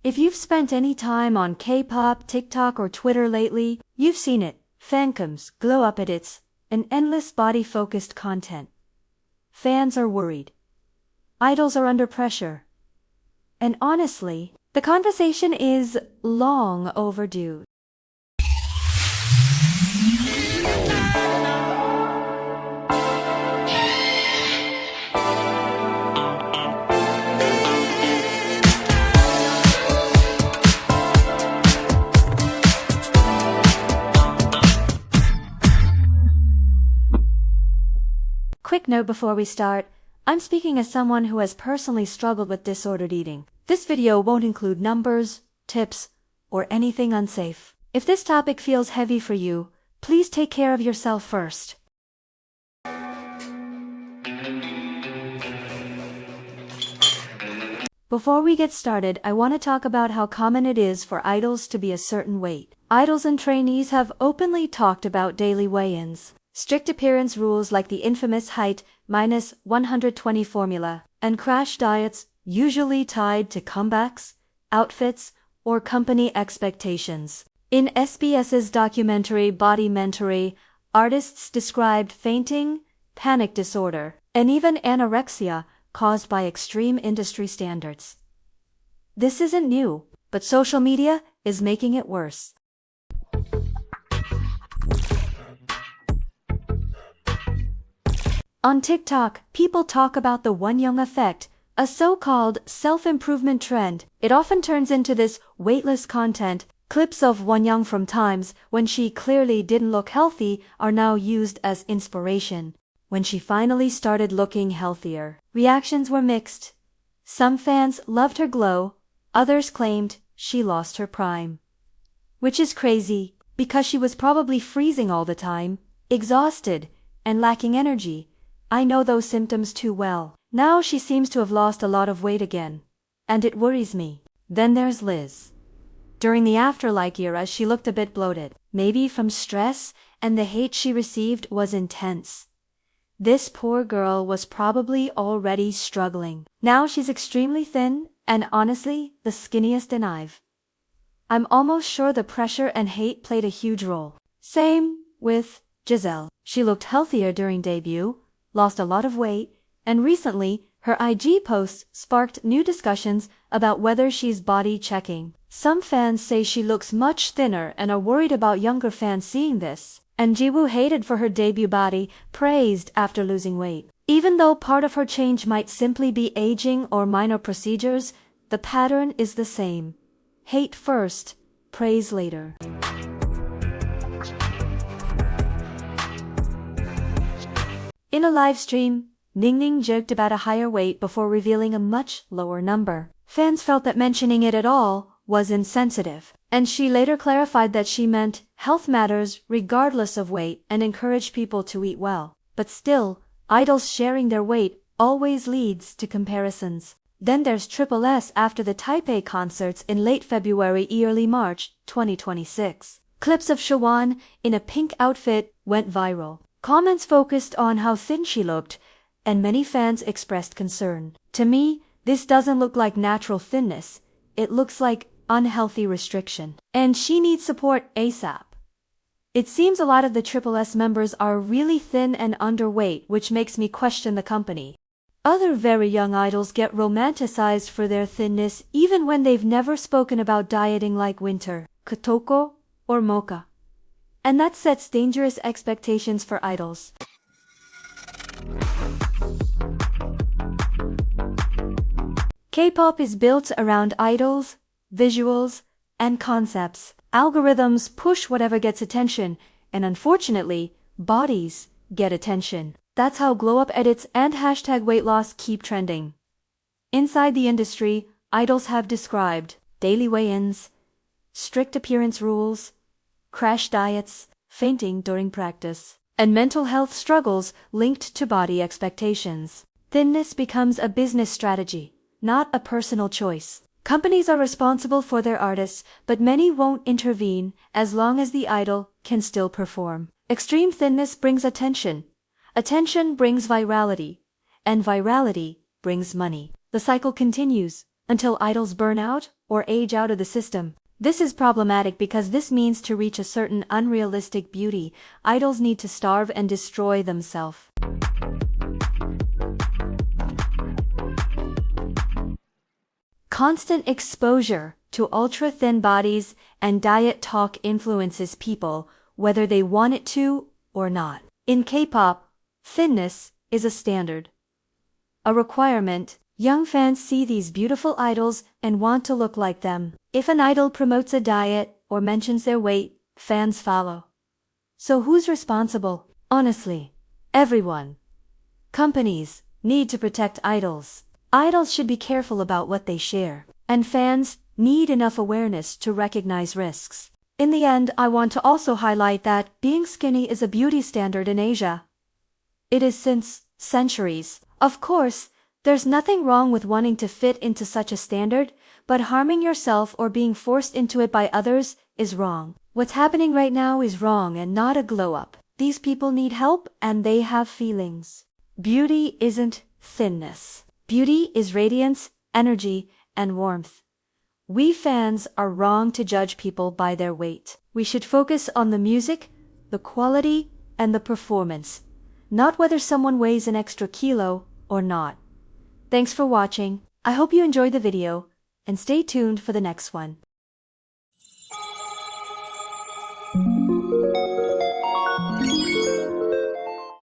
If you've spent any time on K-pop, TikTok, or Twitter lately, you've seen it. Fancams, glow-up edits, and endless body-focused content. Fans are worried. Idols are under pressure. And honestly, the conversation is long overdue. Quick note before we start, I'm speaking as someone who has personally struggled with disordered eating. This video won't include numbers, tips, or anything unsafe. If this topic feels heavy for you, please take care of yourself first. Before we get started, I want to talk about how common it is for idols to be a certain weight. Idols and trainees have openly talked about daily weigh-ins, strict appearance rules like the infamous height minus 120 formula, and crash diets usually tied to comebacks, outfits, or company expectations. In SBS's documentary Body Mentory, artists described fainting, panic disorder, and even anorexia caused by extreme industry standards. This isn't new, but social media is making it worse. On TikTok, people talk about the Wonyoung effect, a so-called self-improvement trend. It often turns into this weightless content. Clips of Wonyoung from times when she clearly didn't look healthy are now used as inspiration. When she finally started looking healthier, reactions were mixed. Some fans loved her glow, others claimed she lost her prime. Which is crazy, because she was probably freezing all the time, exhausted, and lacking energy. I know those symptoms too well. Now she seems to have lost a lot of weight again. And it worries me. Then there's Liz. During the Afterlife era, she looked a bit bloated. Maybe from stress, and the hate she received was intense. This poor girl was probably already struggling. Now she's extremely thin, and honestly, the skinniest in I've. I'm almost sure the pressure and hate played a huge role. Same with Giselle. She looked healthier during debut, lost a lot of weight, and recently, her IG posts sparked new discussions about whether she's body checking. Some fans say she looks much thinner and are worried about younger fans seeing this. And Jiwoo, hated for her debut body, praised after losing weight. Even though part of her change might simply be aging or minor procedures, the pattern is the same. Hate first, praise later. In a live stream, Ningning joked about a higher weight before revealing a much lower number. Fans felt that mentioning it at all was insensitive, and she later clarified that she meant health matters regardless of weight and encouraged people to eat well. But still, idols sharing their weight always leads to comparisons. Then there's S after the Taipei concerts in late February, early March 2026. Clips of Chaewon in a pink outfit went viral. Comments focused on how thin she looked, and many fans expressed concern. To me, this doesn't look like natural thinness. It looks like unhealthy restriction. And she needs support ASAP. It seems a lot of the S members are really thin and underweight, which makes me question the company. Other very young idols get romanticized for their thinness even when they've never spoken about dieting, like Winter, Kotoko, or Moka. And that sets dangerous expectations for idols. K-pop is built around idols, visuals, and concepts. Algorithms push whatever gets attention, and unfortunately, bodies get attention. That's how glow-up edits and #weight loss keep trending. Inside the industry, idols have described daily weigh-ins, strict appearance rules, crash diets, fainting during practice, and mental health struggles linked to body expectations. Thinness becomes a business strategy, not a personal choice. Companies are responsible for their artists, but many won't intervene as long as the idol can still perform. Extreme thinness brings attention. Attention brings virality, and virality brings money. The cycle continues. until idols burn out or age out of the system. This is problematic because this means to reach a certain unrealistic beauty, idols need to starve and destroy themselves. Constant exposure to ultra-thin bodies and diet talk influences people, whether they want it to or not. In K-pop, thinness is a standard, a requirement. Young fans see these beautiful idols and want to look like them. If an idol promotes a diet or mentions their weight, fans follow. So who's responsible? Honestly, everyone. Companies need to protect idols. Idols should be careful about what they share, and fans need enough awareness to recognize risks. In the end, I want to also highlight that being skinny is a beauty standard in Asia. It is since centuries. Of course, there's nothing wrong with wanting to fit into such a standard, but harming yourself or being forced into it by others is wrong. What's happening right now is wrong and not a glow-up. These people need help and they have feelings. Beauty isn't thinness. Beauty is radiance, energy, and warmth. We fans are wrong to judge people by their weight. We should focus on the music, the quality, and the performance, not whether someone weighs an extra kilo or not. Thanks for watching. I hope you enjoyed the video, and stay tuned for the next one.